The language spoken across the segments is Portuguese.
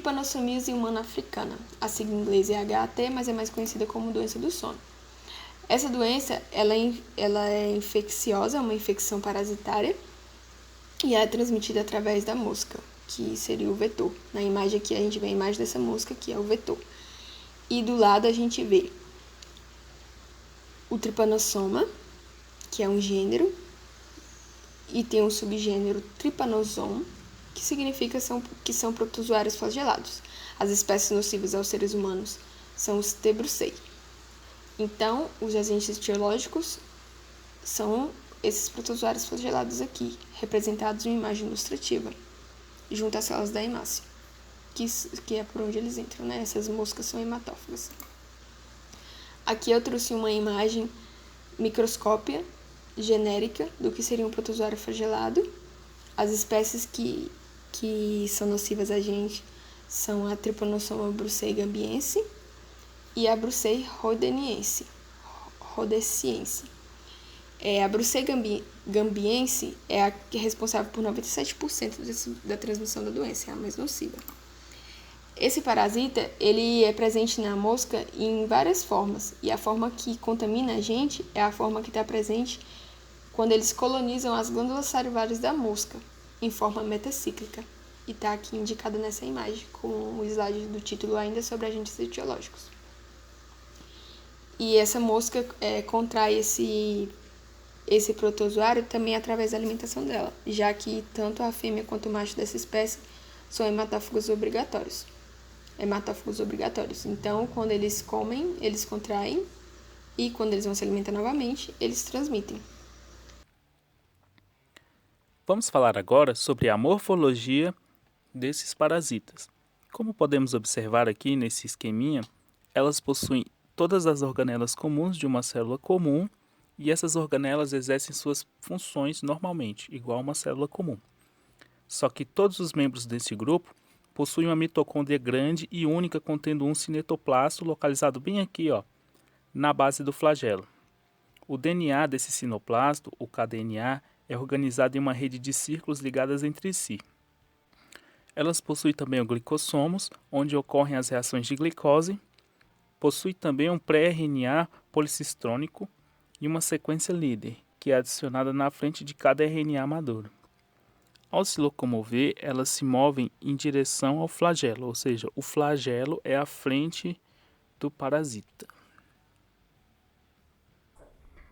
Trypanosomia humana africana. A sigla em inglês é HAT, mas é mais conhecida como doença do sono. Essa doença ela é infecciosa, é uma infecção parasitária, e ela é transmitida através da mosca, que seria o vetor. Na imagem aqui a gente vê a imagem dessa mosca, que é o vetor. E do lado a gente vê o Trypanosoma, que é um gênero, e tem um subgênero Trypanosome, que significa que são protozoários flagelados. As espécies nocivas aos seres humanos são os T. brucei. Então, os agentes etiológicos são esses protozoários flagelados aqui, representados em uma imagem ilustrativa, junto às células da hemácia, que é por onde eles entram, né? Essas moscas são hematófagas. Aqui eu trouxe uma imagem microscópia genérica do que seria um protozoário flagelado. As espécies que são nocivas a gente são a Trypanosoma brucei gambiense e a Brucei rhodesiense. A Brucei gambiense é a que é responsável por 97% da transmissão da doença, é a mais nociva. Esse parasita, ele é presente na mosca em várias formas, e a forma que contamina a gente é a forma que está presente quando eles colonizam as glândulas salivares da mosca, em forma metacíclica, e está aqui indicada nessa imagem, com o slide do título ainda sobre agentes etiológicos. E essa mosca contrai esse protozoário também através da alimentação dela, já que tanto a fêmea quanto o macho dessa espécie são hematófagos obrigatórios. Então, quando eles comem, eles contraem, e quando eles vão se alimentar novamente, eles transmitem. Vamos falar agora sobre a morfologia desses parasitas. Como podemos observar aqui nesse esqueminha, elas possuem todas as organelas comuns de uma célula comum, e essas organelas exercem suas funções normalmente, igual uma célula comum. Só que todos os membros desse grupo possuem uma mitocôndria grande e única contendo um cinetoplasto localizado bem aqui, na base do flagelo. O DNA desse cinoplasto, o kDNA, é organizado em uma rede de círculos ligadas entre si. Elas possuem também o glicossomos, onde ocorrem as reações de glicose. Possui também um pré-RNA policistrônico e uma sequência líder, que é adicionada na frente de cada RNA maduro. Ao se locomover, elas se movem em direção ao flagelo, ou seja, o flagelo é a frente do parasita.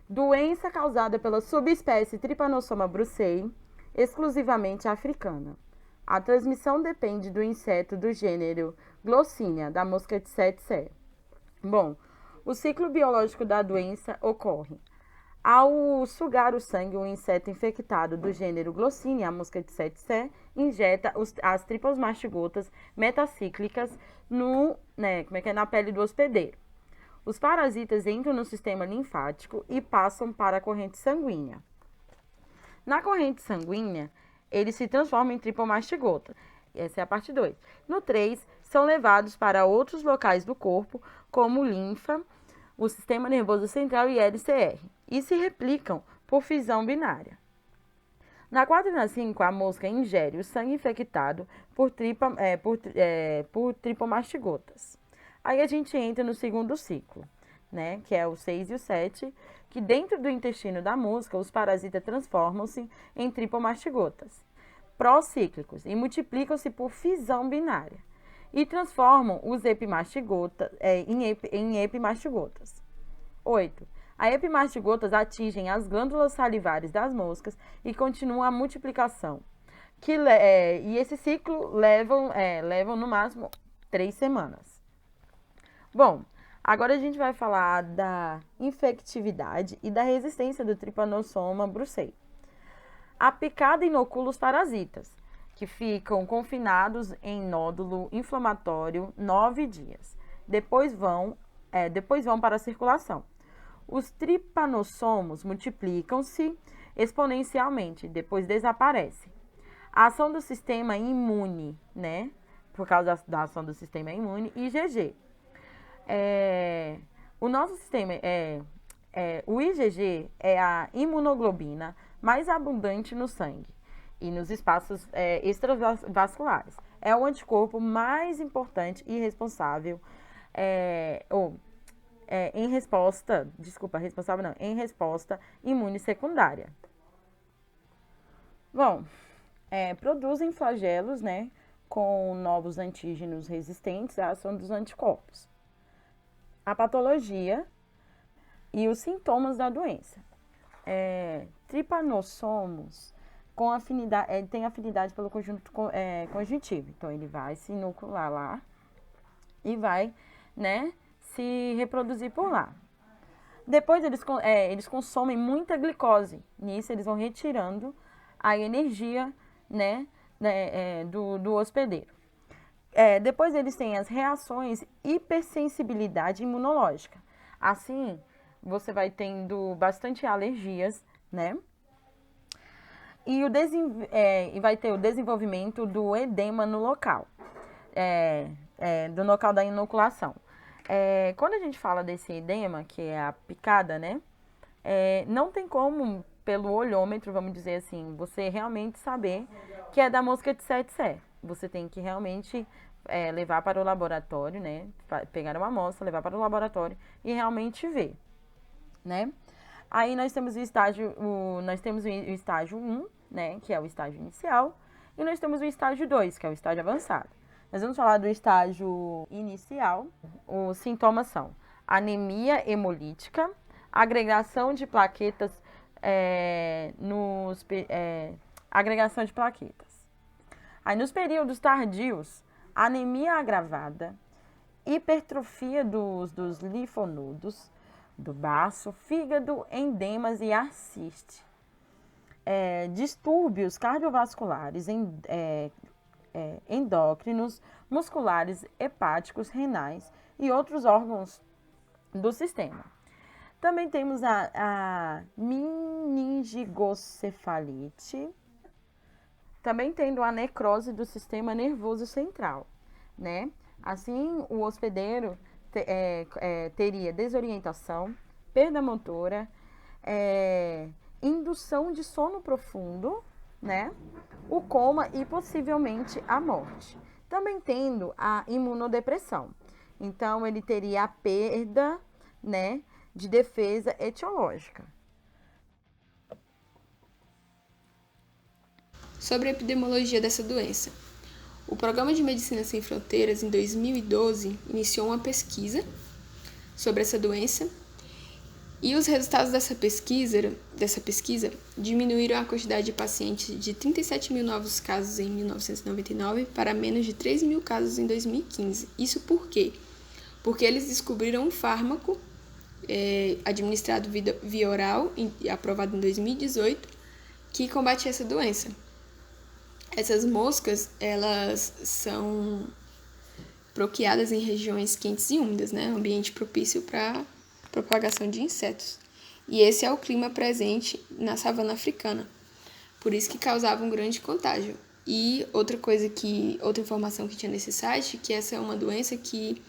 Doença causada pela subespécie Trypanosoma brucei, exclusivamente africana. A transmissão depende do inseto do gênero Glossinia, da mosca tsetse. Bom, o ciclo biológico da doença ocorre ao sugar o sangue, um inseto infectado do gênero Glossinia, a mosca tsetse, injeta as triplas mastigotas metacíclicas na pele do hospedeiro. Os parasitas entram no sistema linfático e passam para a corrente sanguínea. Na corrente sanguínea, eles se transformam em tripomastigota. Essa é a parte 2. No 3, são levados para outros locais do corpo, como linfa, o sistema nervoso central e LCR, e se replicam por fisão binária. Na 4 e na 5, a mosca ingere o sangue infectado por tripomastigotas. Aí a gente entra no segundo ciclo, que é o 6 e o 7, que dentro do intestino da mosca, os parasitas transformam-se em tripomastigotas procíclicos e multiplicam-se por fisão binária e transformam os epimastigotas em epimastigotas. 8. As epimastigotas atingem as glândulas salivares das moscas e continuam a multiplicação. E esse ciclo levam no máximo 3 semanas. Bom, agora a gente vai falar da infectividade e da resistência do Trypanosoma brucei. A picada inocula os parasitas, que ficam confinados em nódulo inflamatório 9 dias. Depois vão para a circulação. Os tripanossomos multiplicam-se exponencialmente, depois desaparecem. A ação do sistema imune, por causa da ação do sistema imune, IgG. O nosso sistema o IgG é a imunoglobina mais abundante no sangue e nos espaços extravasculares. é o anticorpo mais importante e responsável em resposta imune secundária. Bom, produzem flagelos, né, com novos antígenos resistentes à ação dos anticorpos. A patologia e os sintomas da doença. Tripanossomos tem afinidade pelo conjunto conjuntivo. Então, ele vai se inocular lá e vai, né, se reproduzir por lá. Depois, eles consomem muita glicose. Nisso, eles vão retirando a energia, né, do hospedeiro. Depois, eles têm as reações hipersensibilidade imunológica. Assim, você vai tendo bastante alergias, né? E vai ter o desenvolvimento do edema no local, do local da inoculação. Quando a gente fala desse edema, que é a picada, né? Não tem como, pelo olhômetro, vamos dizer assim, você realmente saber que é da mosca de Tsetse. Você tem que realmente levar para o laboratório, né? Pegar uma amostra, levar para o laboratório e realmente ver, né? Aí nós temos o estágio 1, né, que é o estágio inicial, e nós temos o estágio 2, que é o estágio avançado. Nós vamos falar do estágio inicial. Os sintomas são anemia hemolítica, agregação de plaquetas, agregação de plaquetas. Aí nos períodos tardios, anemia agravada, hipertrofia dos linfonodos, do baço, fígado, endemas e ascite. Distúrbios cardiovasculares, endócrinos, musculares, hepáticos, renais e outros órgãos do sistema. Também temos a meningocefalite, também tendo a necrose do sistema nervoso central, né? Assim, o hospedeiro teria desorientação, perda motora, indução de sono profundo, né? O coma e possivelmente a morte. Também tendo a imunodepressão. Então, ele teria a perda, né, de defesa etiológica. Sobre a epidemiologia dessa doença. O Programa de Medicina Sem Fronteiras, em 2012, iniciou uma pesquisa sobre essa doença e os resultados dessa pesquisa diminuíram a quantidade de pacientes de 37 mil novos casos em 1999 para menos de 3 mil casos em 2015. Isso por quê? Porque eles descobriram um fármaco administrado via oral, aprovado em 2018, que combate essa doença. Essas moscas, elas são procriadas em regiões quentes e úmidas, né? Um ambiente propício para propagação de insetos. E esse é o clima presente na savana africana. Por isso que causava um grande contágio. E outra informação que tinha nesse site, que essa é uma doença que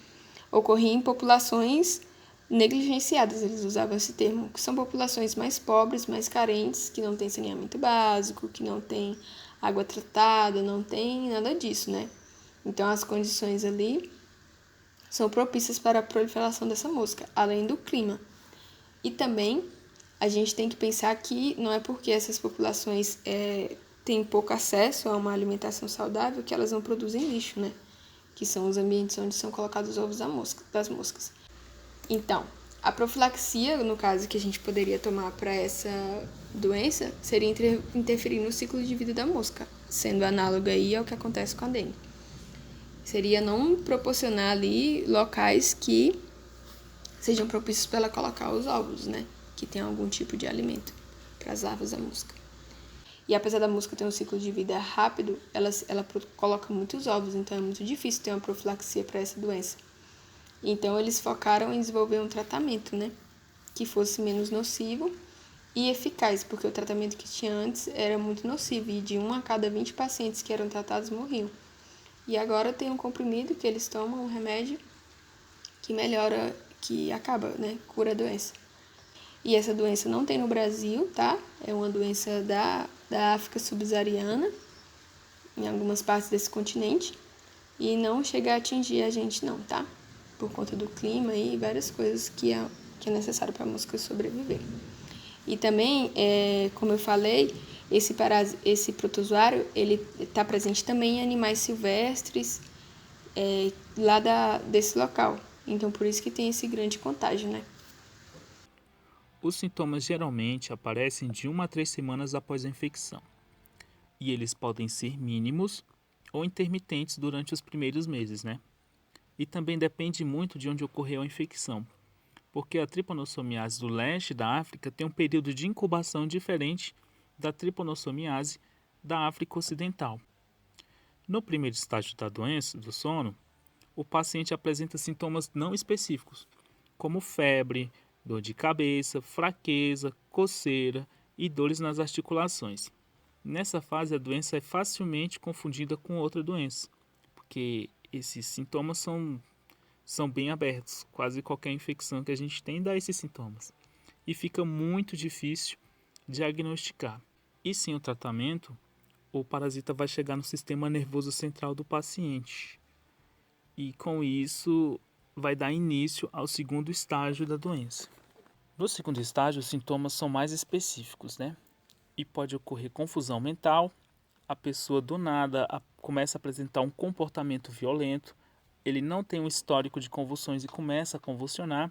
ocorria em populações negligenciadas, eles usavam esse termo, que são populações mais pobres, mais carentes, que não têm saneamento básico, que não têm água tratada, não tem nada disso, né? Então, as condições ali são propícias para a proliferação dessa mosca, além do clima. E também, a gente tem que pensar que não é porque essas populações têm pouco acesso a uma alimentação saudável que elas não produzem lixo, né? Que são os ambientes onde são colocados os ovos das moscas. Então, a profilaxia, no caso que a gente poderia tomar para essa doença, seria interferir no ciclo de vida da mosca, sendo análoga aí ao que acontece com a dengue. Seria não proporcionar ali locais que sejam propícios para ela colocar os ovos, né? Que tem algum tipo de alimento para as larvas da mosca. E apesar da mosca ter um ciclo de vida rápido, ela coloca muitos ovos, então é muito difícil ter uma profilaxia para essa doença. Então, eles focaram em desenvolver um tratamento, né, que fosse menos nocivo e eficaz, porque o tratamento que tinha antes era muito nocivo e de 1 a cada 20 pacientes que eram tratados morriam. E agora tem um comprimido que eles tomam, um remédio, que melhora, que acaba, né, cura a doença. E essa doença não tem no Brasil, tá? É uma doença da África subsaariana. em algumas partes desse continente e não chega a atingir a gente não, tá? Por conta do clima e várias coisas que é necessário para a mosca sobreviver. E também, como eu falei, esse protozoário, ele está presente também em animais silvestres lá desse local. Então, por isso que tem esse grande contágio, né? Os sintomas geralmente aparecem de 1 a 3 semanas após a infecção, e eles podem ser mínimos ou intermitentes durante os primeiros meses, né? E também depende muito de onde ocorreu a infecção, porque a tripanossomiase do leste da África tem um período de incubação diferente da tripanossomiase da África Ocidental. No primeiro estágio da doença do sono, o paciente apresenta sintomas não específicos, como febre, dor de cabeça, fraqueza, coceira e dores nas articulações. Nessa fase, a doença é facilmente confundida com outra doença, porque esses sintomas são bem abertos. Quase qualquer infecção que a gente tem dá esses sintomas. E fica muito difícil diagnosticar. E sem o tratamento, o parasita vai chegar no sistema nervoso central do paciente. E com isso vai dar início ao segundo estágio da doença. No segundo estágio, os sintomas são mais específicos, né? E pode ocorrer confusão mental, a pessoa do nada começa a apresentar um comportamento violento, ele não tem um histórico de convulsões e começa a convulsionar.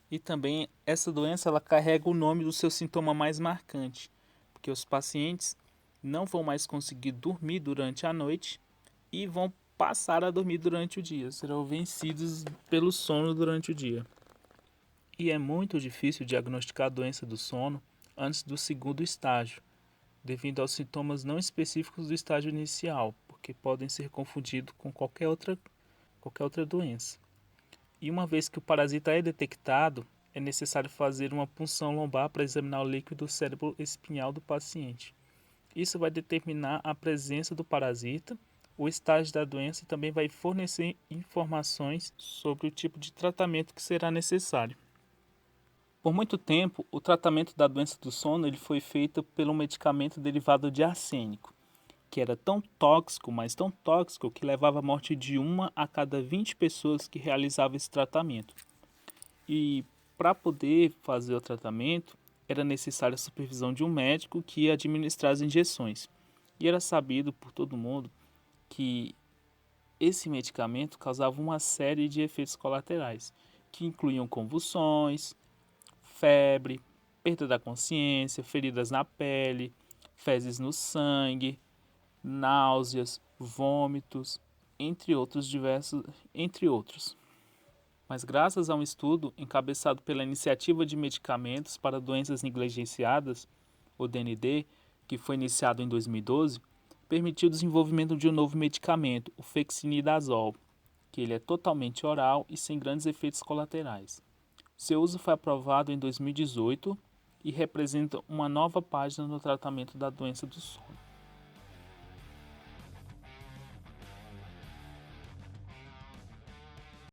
E também essa doença ela carrega o nome do seu sintoma mais marcante, porque os pacientes não vão mais conseguir dormir durante a noite e vão passar a dormir durante o dia, serão vencidos pelo sono durante o dia. E é muito difícil diagnosticar a doença do sono antes do segundo estágio, devido aos sintomas não específicos do estágio inicial, porque podem ser confundidos com qualquer outra doença. E uma vez que o parasita é detectado, é necessário fazer uma punção lombar para examinar o líquido do cérebro espinhal do paciente. Isso vai determinar a presença do parasita, o estágio da doença e também vai fornecer informações sobre o tipo de tratamento que será necessário. Por muito tempo, o tratamento da doença do sono ele foi feito pelo medicamento derivado de arsênico, que era tão tóxico, mas tão tóxico, que levava à morte de 1 a cada 20 pessoas que realizavam esse tratamento. E para poder fazer o tratamento, era necessária a supervisão de um médico que ia administrar as injeções. E era sabido por todo mundo que esse medicamento causava uma série de efeitos colaterais, que incluíam convulsões, febre, perda da consciência, feridas na pele, fezes no sangue, náuseas, vômitos, entre outros. Mas graças a um estudo encabeçado pela Iniciativa de Medicamentos para Doenças Negligenciadas, o DND, que foi iniciado em 2012, permitiu o desenvolvimento de um novo medicamento, o fexinidazol, que ele é totalmente oral e sem grandes efeitos colaterais. Seu uso foi aprovado em 2018 e representa uma nova página no tratamento da doença do sono.